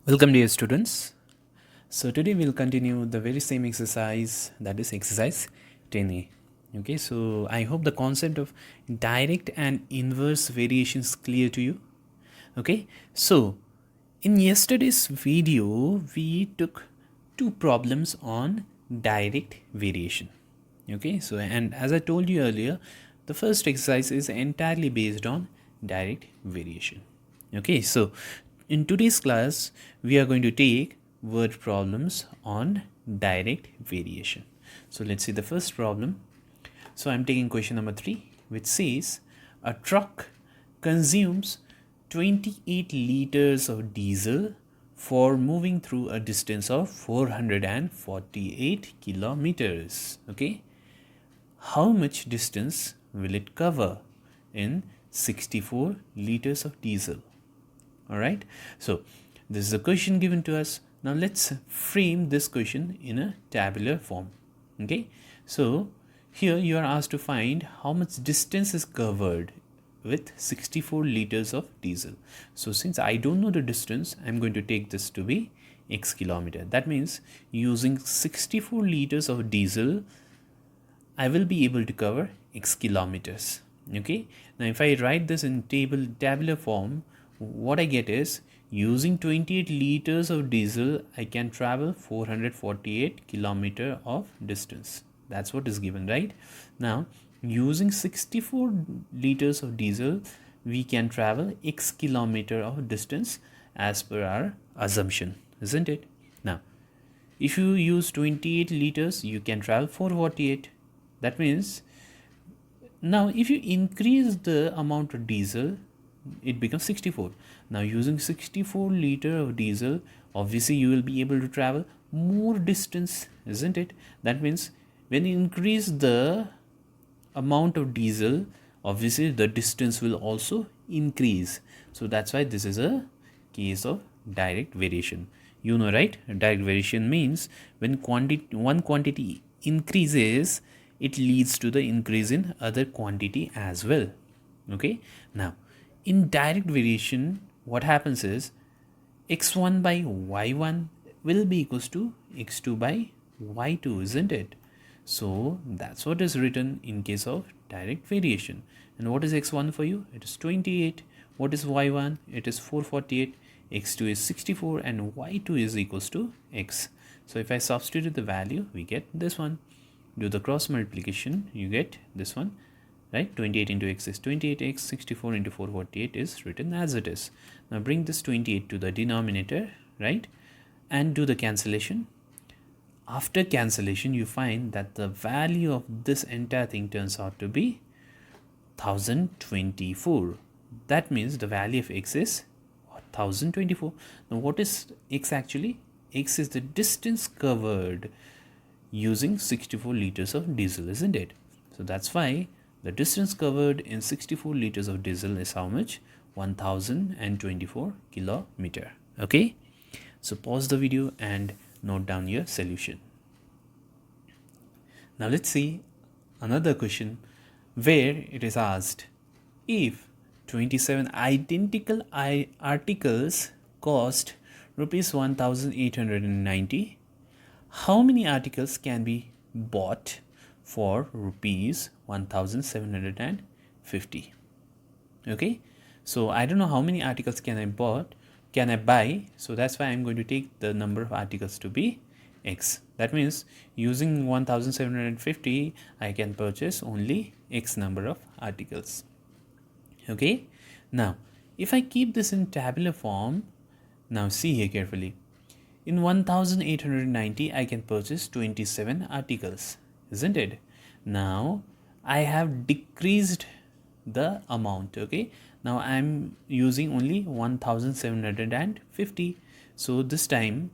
Welcome dear students. So today we'll continue the very same exercise, that is exercise 10a. Okay, so I hope the concept of direct and inverse variation is clear to you. Okay, so in yesterday's video we took two problems on direct variation. Okay, so and as I told you earlier, the first exercise is entirely based on direct variation. Okay, so in today's class we are going to take word problems on direct variation. So let's see the first problem. So I'm taking question number 3, which says a truck consumes 28 liters of diesel for moving through a distance of 448 kilometers. Okay, how much distance will it cover in 64 liters of diesel? All right, so this is a question given to us. Now let's frame this question in a tabular form. Okay, so here you are asked to find how much distance is covered with 64 liters of diesel. So since I don't know the distance, I'm going to take this to be x kilometer. That means using 64 liters of diesel, I will be able to cover x kilometers. Okay, now if I write this in tabular form, what I get is using 28 liters of diesel, I can travel 448 kilometer of distance. That's what is given, right? Now using 64 liters of diesel, we can travel x kilometer of distance as per our assumption, isn't it? Now if you use 28 liters, you can travel 448. That means now if you increase the amount of diesel, it becomes 64. Now using 64 liter of diesel, obviously you will be able to travel more distance, isn't it? That means when you increase the amount of diesel, obviously the distance will also increase. So that's why this is a case of direct variation. You know, right? Direct variation means when one quantity increases, it leads to the increase in other quantity as well. Okay, now in direct variation, what happens is x1 by y1 will be equals to x2 by y2, isn't it? So that's what is written in case of direct variation. And what is x1 for you? It is 28. What is y1? It is 448. x2 is 64 and y2 is equals to x. So if I substitute the value, we get this one. Do the cross multiplication, you get this one, right? 28 into x is 28x, 64 into 448 is written as it is. Now bring this 28 to the denominator, right? And do the cancellation. After cancellation, you find that the value of this entire thing turns out to be 1024. That means the value of x is 1024. Now what is x actually? X is the distance covered using 64 liters of diesel, isn't it? So that's why the distance covered in 64 liters of diesel is how much? 1024 kilometer. Okay, so pause the video and note down your solution. Now let's see another question where it is asked, if 27 identical articles cost rupees 1890, how many articles can be bought for rupees 1750? Okay, so I don't know how many articles can I buy, so that's why I'm going to take the number of articles to be x. That means using 1750, I can purchase only x number of articles. Okay, now if I keep this in tabular form, now see here carefully. In 1890, I can purchase 27 articles, isn't it? Now I have decreased the amount. Okay, now I'm using only 1750. So this time,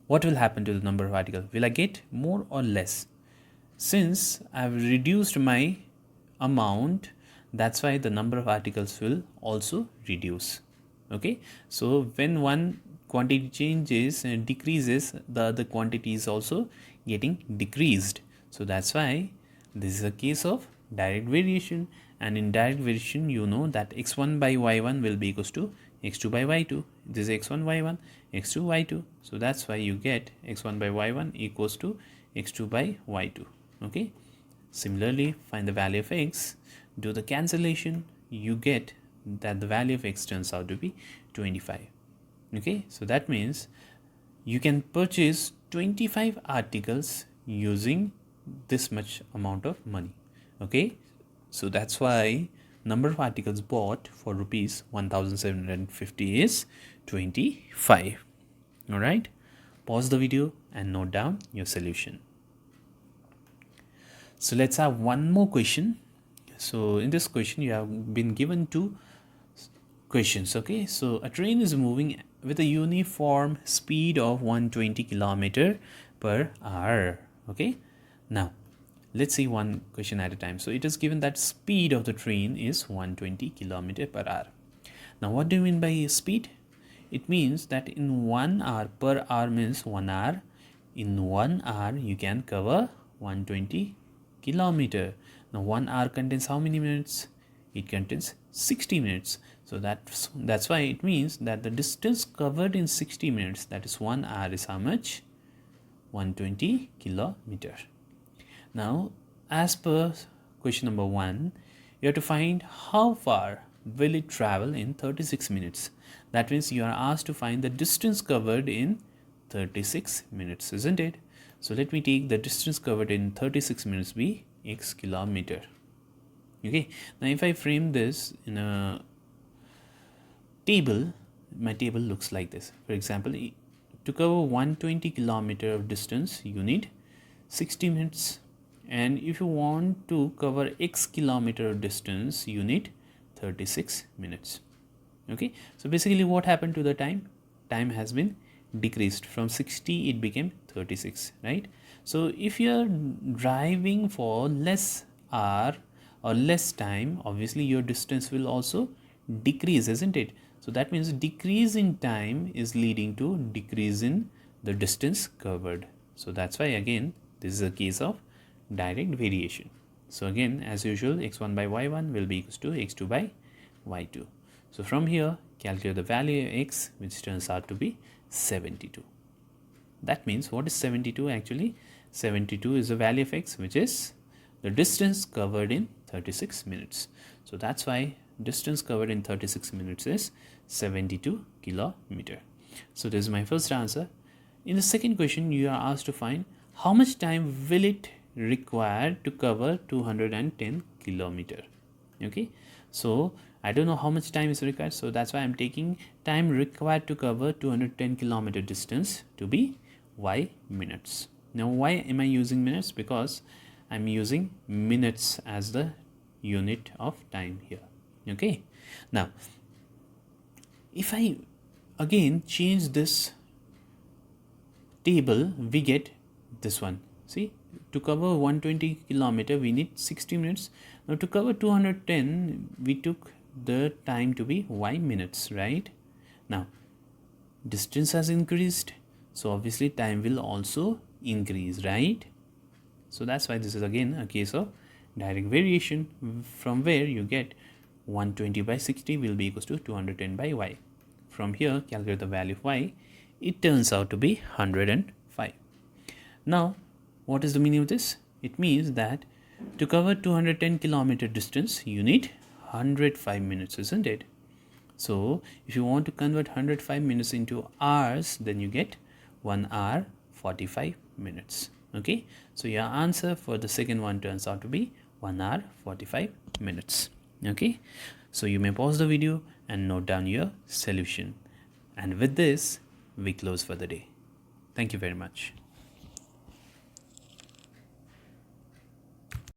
what will happen to the number of articles? Will I get more or less? Since I've reduced my amount, that's why the number of articles will also reduce. Okay, so when one quantity changes and decreases, the other quantity is also getting decreased. So that's why this is a case of direct variation. And in direct variation, you know that x1 by y1 will be equals to x2 by y2. This is x1 y1, x2 y2. So that's why you get x1 by y1 equals to x2 by y2. Okay. Similarly, find the value of x, do the cancellation, you get that the value of x turns out to be 25. Okay, so that means you can purchase 25 articles using this much amount of money. Okay, so that's why number of articles bought for rupees 1750 is 25. All right, pause the video and note down your solution. So let's have one more question. So in this question you have been given two questions. Okay, so a train is moving with a uniform speed of 120 kilometer per hour. Okay, now let's see one question at a time. So it is given that speed of the train is 120 kilometer per hour. Now what do you mean by speed? It means that in 1 hour, per hour means 1 hour. In 1 hour you can cover 120 kilometer. Now 1 hour contains how many minutes? It contains 60 minutes. So that's why it means that the distance covered in 60 minutes, that is 1 hour, is how much? 120 kilometer. Now as per question number 1, you have to find how far will it travel in 36 minutes. That means you are asked to find the distance covered in 36 minutes, isn't it? So let me take the distance covered in 36 minutes be x kilometer. Okay, now if I frame this in a table, my table looks like this. For example, to cover 120 kilometer of distance you need 60 minutes, and if you want to cover x kilometer of distance you need 36 minutes. Okay, so basically what happened to the time? Time has been decreased from 60, it became 36, right? So if you are driving for less hour or less time, obviously your distance will also decrease, isn't it? So that means decrease in time is leading to decrease in the distance covered. So that's why again this is a case of direct variation. So again, as usual, x1 by y1 will be equals to x2 by y2. So from here calculate the value of x, which turns out to be 72. That means what is 72 actually? 72 is the value of x, which is the distance covered in 36 minutes. So that's why distance covered in 36 minutes is 72 kilometer. So this is my first answer. In the second question you are asked to find how much time will it require to cover 210 kilometer. Okay, so I don't know how much time is required, so that's why I'm taking time required to cover 210 kilometer distance to be y minutes. Now why am I using minutes? Because I'm using minutes as the unit of time here. Okay, now if I again change this table, we get this one. See, to cover 120 kilometer we need 60 minutes. Now to cover 210 we took the time to be y minutes, right? Now distance has increased, so obviously time will also increase, right? So that's why this is again a case of direct variation, from where you get 120 by 60 will be equals to 210 by y. From here calculate the value of y, it turns out to be 105. Now what is the meaning of this? It means that to cover 210 kilometer distance you need 105 minutes, isn't it? So if you want to convert 105 minutes into hours, then you get 1 hour 45 minutes. Okay, so your answer for the second one turns out to be 1 hour 45 minutes. Okay, so you may pause the video and note down your solution. And with this we close for the day. Thank you very much.